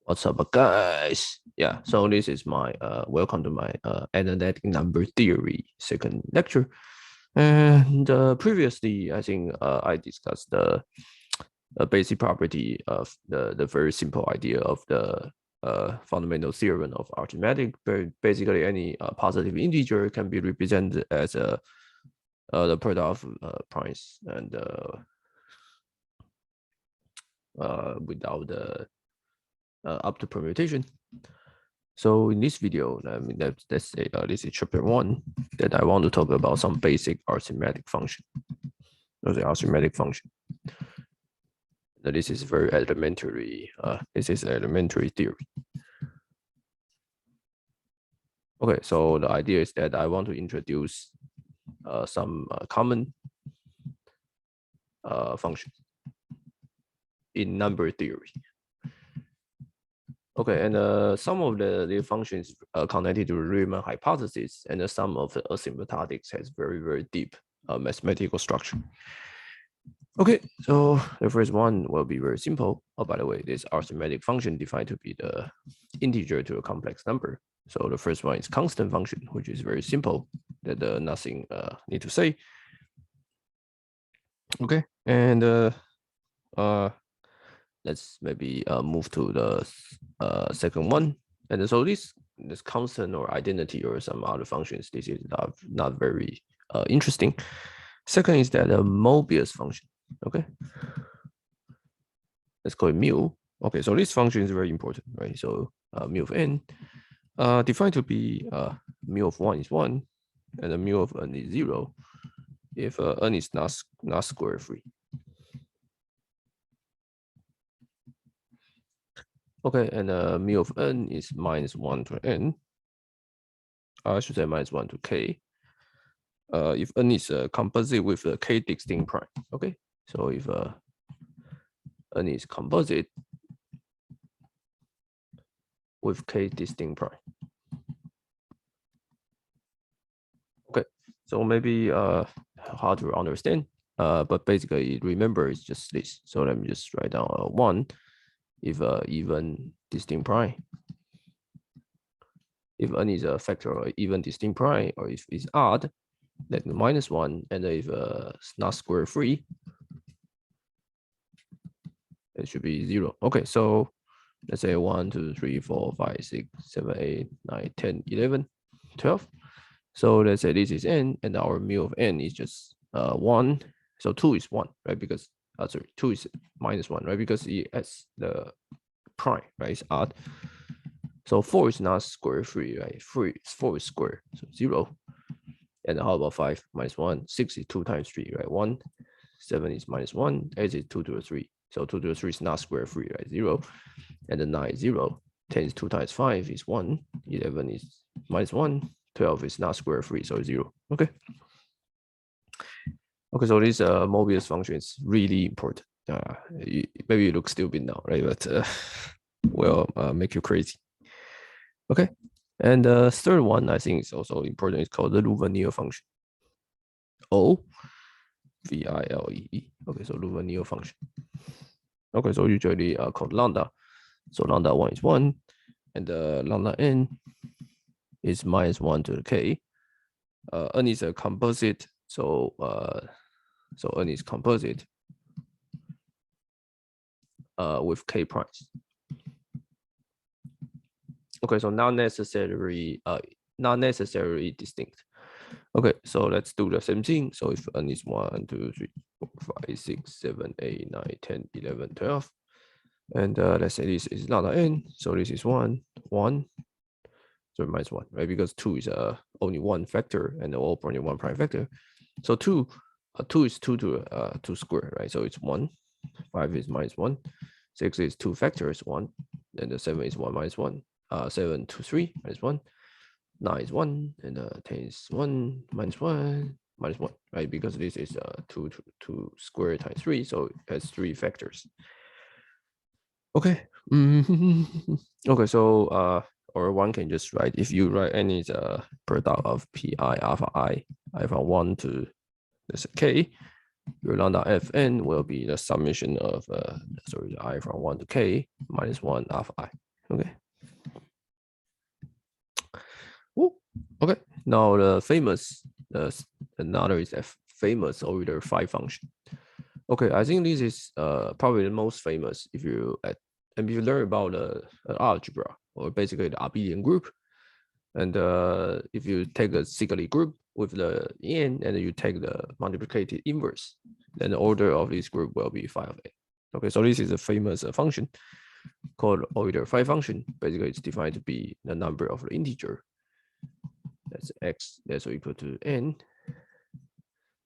What's up, guys? Yeah, so this is my welcome to my analytic number theory second lecture. And previously, I think I discussed the basic property of the very simple idea of the fundamental theorem of arithmetic. Basically, any positive integer can be represented as the product of primes and without the up to permutation. So in this video, let's say this is chapter 1 that I want to talk about some basic arithmetic function. The arithmetic function. Now, this is very elementary. This is elementary theory. Okay, so the idea is that I want to introduce some common functions in number theory. Okay, and some of the functions connected to Riemann hypothesis, and some of the asymptotics has very deep mathematical structure. Okay, so the first one will be very simple. Oh, by the way, this arithmetic function defined to be the integer to a complex number. So the first one is constant function, which is very simple. That nothing need to say. Okay, and let's maybe move to the second one. And so this constant or identity or some other functions, this is not very interesting. Second is that a Mobius function. Okay, let's call it mu. Okay, so this function is very important, right? So mu of n defined to be mu of 1 is 1 and the mu of n is 0 if n is not square free. Okay, and mu of n is -1 to n. I should say -1 to k. If n is a composite with a k distinct prime. Okay, so if n is composite with k distinct prime. Okay, so maybe hard to understand, but basically remember it's just this. So let me just write down 1 if even distinct prime. If n is a factor or even distinct prime, or if it's odd, then -1, and if it's not square free, it should be 0. Okay, so let's say 1, 2, 3, 4, 5, 6, 7, 8, 9, 10, 11, 12. So let's say this is n, and our mu of n is just 1. So 2 is 1, right? Because sorry, 2 is -1, right? Because it has the prime, right? It's odd. So 4 is not square free, right? 4 is square, so 0. And how about 5 -1? 6 is 2 times 3, right? 1. 7 is -1. 8 is 2 to the 3. So 2 to the 3 is not square free, right? 0. And then 9 is 0. 10 is 2 times 5 is 1. 11 is -1. 12 is not square free, so 0. Okay. Okay, so this Mobius function is really important. Maybe you look stupid now, right? But will make you crazy. Okay, and the third one I think is also important. It's called the Liouville function. O-V-I-L-E-E. Okay, so Liouville function. Okay, so usually called lambda. So lambda 1 is 1, and lambda n is -1 to the k. N is a composite, so n is composite with k primes. Okay, so not necessarily distinct. Okay, so let's do the same thing. So if n is 1, 2, 3, 4, 5, 6, 7, 8, 9, 10, 11, 12, and let's say this is lambda n. So this is 1, 1. So -1, right? Because 2 is only one factor and all only one prime factor. So 2 is 2 to 2 square, right? So it's 1. 5 is -1. 6 is 2 factors, 1. And the 7 is 1 -1. 7 to 3 -1. 9 is 1, and 10 is 1 -1 -1, right? Because this is 2 square times 3, so it has 3 factors. Okay. Okay, so or one can just write, if you write any product of pi alpha I from 1 to let's say k, your lambda fn will be the summation of the I from 1 to k -1 alpha I. Okay. Ooh, okay. Now the famous, another is a famous Euler 5 function. Okay, I think this is probably the most famous if you learn about algebra or basically the abelian group. And if you take a cyclic group with the n and you take the multiplicative inverse, then the order of this group will be 5n. Okay, so this is a famous function called Euler 5 function. Basically, it's defined to be the number of the integer. That's x that's equal to n,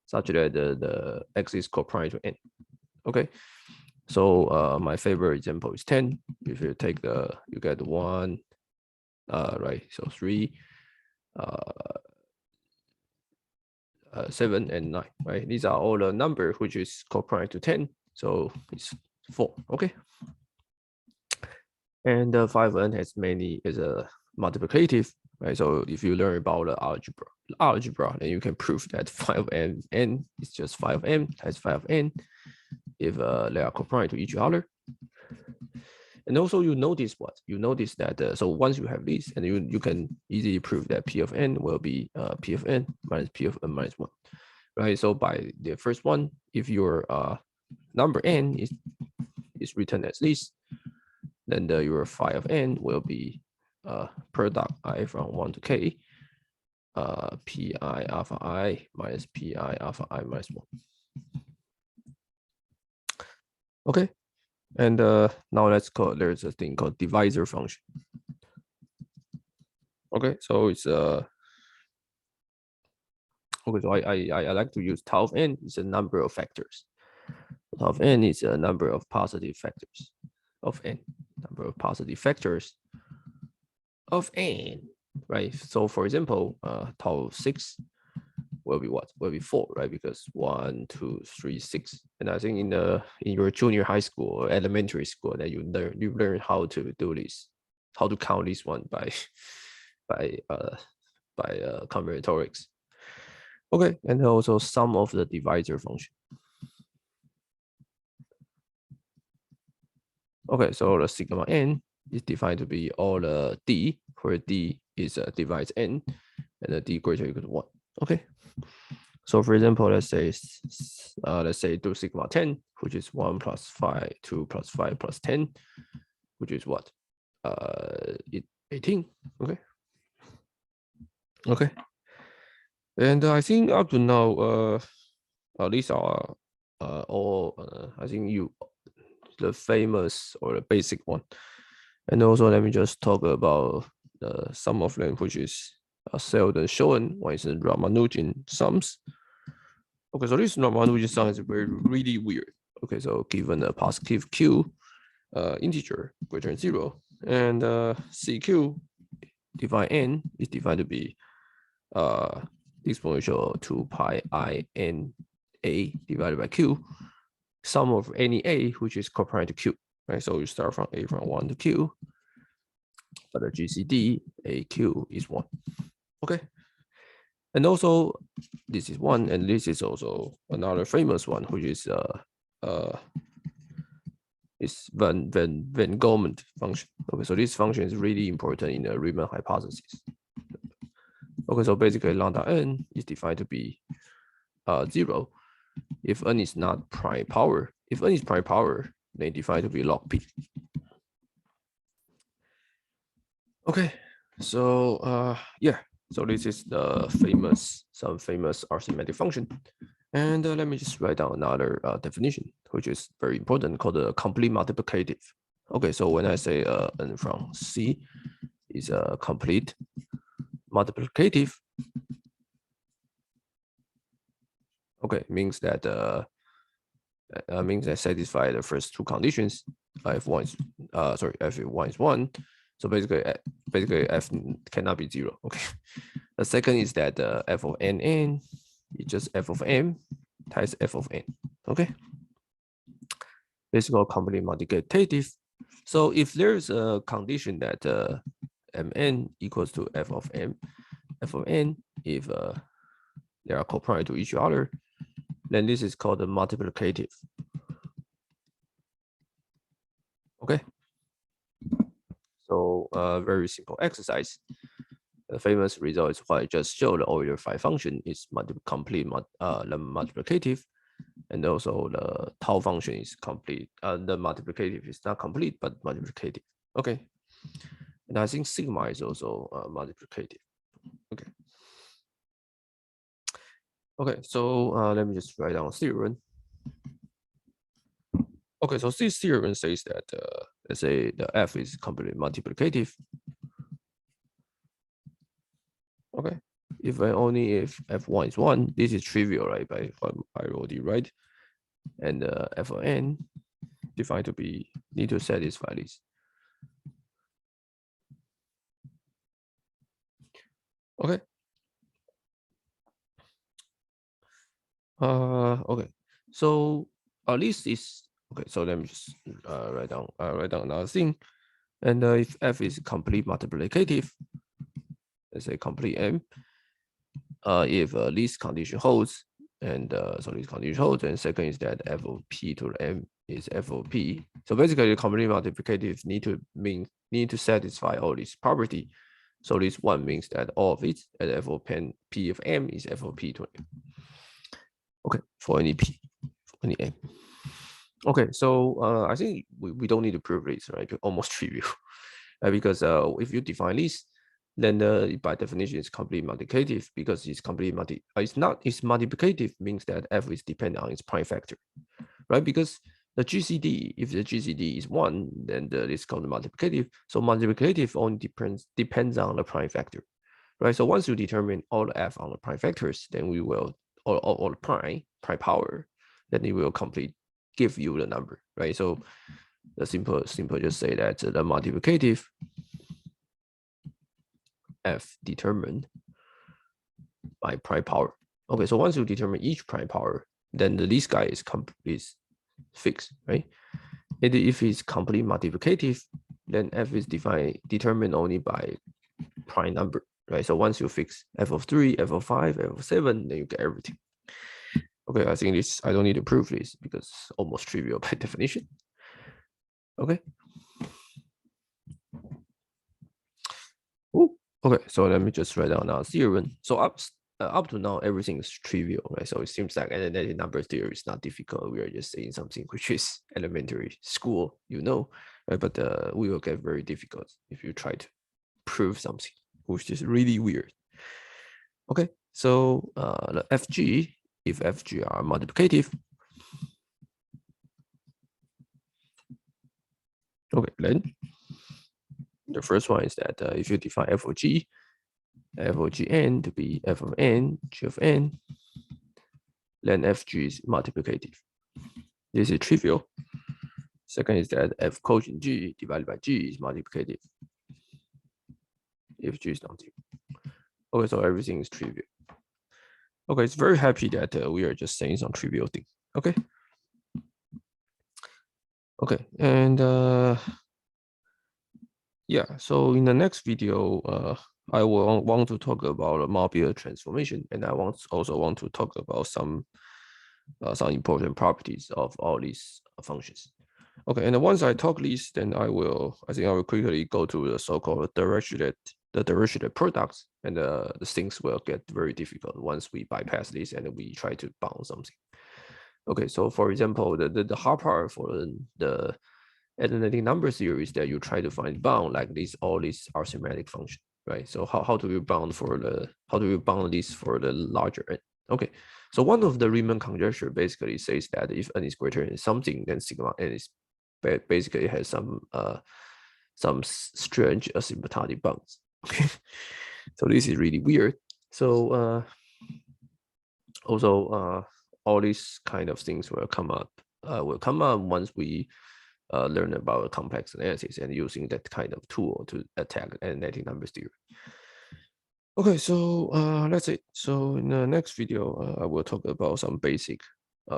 such that the x is co-prime to n. Okay, so my favorite example is 10. If you take you get 1, right? So 3, 7, and 9, right? These are all the number which is co-prime to 10. So it's 4. Okay. And the 5n has many is a multiplicative, right? So if you learn about the algebra, then you can prove that 5n n is just 5n times 5n if they are co-prime to each other. And also you notice what? You notice that so once you have this, and you can easily prove that P of n will be P of n minus P of n minus 1, right? So by the first one, if your number n is written as this, then your phi of n will be product I from 1 to k, pi alpha I minus pi alpha I minus 1. Okay, and now there's a thing called divisor function. Okay, so it's okay, so I like to use tau of n is a number of factors. Tau of n is a number of positive factors of n, number of positive factors of n, right? So for example, tau 6 will be what? Will be 4, right? Because 1, 2, 3, 6. And I think in your junior high school or elementary school that you learn how to do this, how to count this one by combinatorics. Okay, and also sum of the divisor function. Okay, so the sigma n is defined to be all the d, where d is divides n, and the d greater or equal to 1. Okay. So for example, let's say do sigma 10, which is 1 plus 5, 2 plus 5 plus 10, which is what? 18. Okay. Okay. And I think up to now, these are all I think the famous or the basic one. And also let me just talk about some of them, which is seldom shown. One is Ramanujan sums. Okay, so this Ramanujan sum is really weird. Okay, so given a positive q integer greater than 0, and CQ divide n is defined to be exponential 2 pi I n a divided by q, sum of any a which is co-prime to q, right? So you start from a from 1 to q, but the GCD AQ is 1. Okay. And also this is 1, and this is also another famous one, which is Van Goemel function. Okay, so this function is really important in the Riemann hypothesis. Okay, so basically lambda n is defined to be 0 if n is not prime power. If n is prime power, then defined to be log p. Okay, so yeah, so this is some famous arithmetic function. And let me just write down another definition, which is very important, called the complete multiplicative. Okay, so when I say n from C is a complete multiplicative, okay, means that satisfy the first two conditions. If one is f1 is 1, so basically f cannot be 0. Okay. The second is that f of n is just f of m times f of n. Okay. Basically complete multiplicative. So if there's a condition that mn equals to f of n, if they are co-prime to each other, then this is called a So very simple exercise. The famous result is what I just showed. The Euler phi function is complete the multiplicative, and also the tau function is complete. The multiplicative is not complete, but multiplicative. Okay. And I think sigma is also multiplicative. Okay. Okay, so let me just write down theorem. Okay, so this theorem says that let's say the f is completely multiplicative. Okay, if and only if f1 is 1, this is trivial, right? By what I already write, and f of n defined to be need to satisfy this. Okay. Okay. So this is okay. So let me just write down another thing, and if f is complete multiplicative, let's say complete m. If this condition holds, and so this condition holds, and second is that f of p to the m is f of p. So basically, the complete multiplicative need to satisfy all this property. So this one means that all of it at f of p of m is f of p to m. Okay, for any p, for any m. Okay, so I think we don't need to prove this, right? Almost trivial, because if you define this, then by definition it's complete multiplicative, because it's complete it's multiplicative means that f is dependent on its prime factor, right? Because the GCD, if the GCD is 1, then it's called multiplicative. So multiplicative only depends on the prime factor, right? So once you determine all the f on the prime factors, then we will all the prime power, then it will give you the number, right? So the simple just say that the multiplicative f determined by prime power. Okay, so once you determine each prime power, then this guy is fixed, right? And if it's complete multiplicative, then f is determined only by prime number, right? So once you fix f of 3, f of 5, f of 7, then you get everything. Okay, I think I don't need to prove this because it's almost trivial by definition. Okay. Ooh. Okay, so let me just write down our theorem. So up to now, everything is trivial, right? So it seems like analytic number theory is not difficult. We are just saying something which is elementary school, right? But we will get very difficult if you try to prove something, which is really weird. Okay, so the FG, if FG are multiplicative, okay, then the first one is that if you define f of gn to be f of n, g of n, then fg is multiplicative. This is trivial. Second is that f quotient g divided by g is multiplicative if g is not 0. Okay, so everything is trivial. Okay, it's very happy that we are just saying some trivial thing. Okay. Okay, and yeah, so in the next video, I will want to talk about Mobius transformation, and I also want to talk about some important properties of all these functions. Okay, and once I talk these, then I think I will quickly go to the so-called dirichlet products, and the things will get very difficult once we bypass this and we try to bound something. Okay, so for example, the hard part for the analytic number theory is that you try to find bound like all these arithmetic function, right? So how do you bound this for the larger n? Okay, so one of the Riemann conjecture basically says that if n is greater than something, then sigma n is basically has some strange asymptotic bounds. Okay, so this is really weird. So also all these kind of things will come up once we learn about complex analysis and using that kind of tool to attack analytic number theory. Okay, so that's it. So in the next video, I will talk about some basic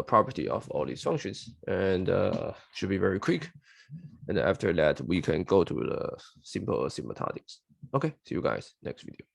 property of all these functions, and should be very quick. And after that, we can go to the simple asymptotics. Okay, see you guys next video.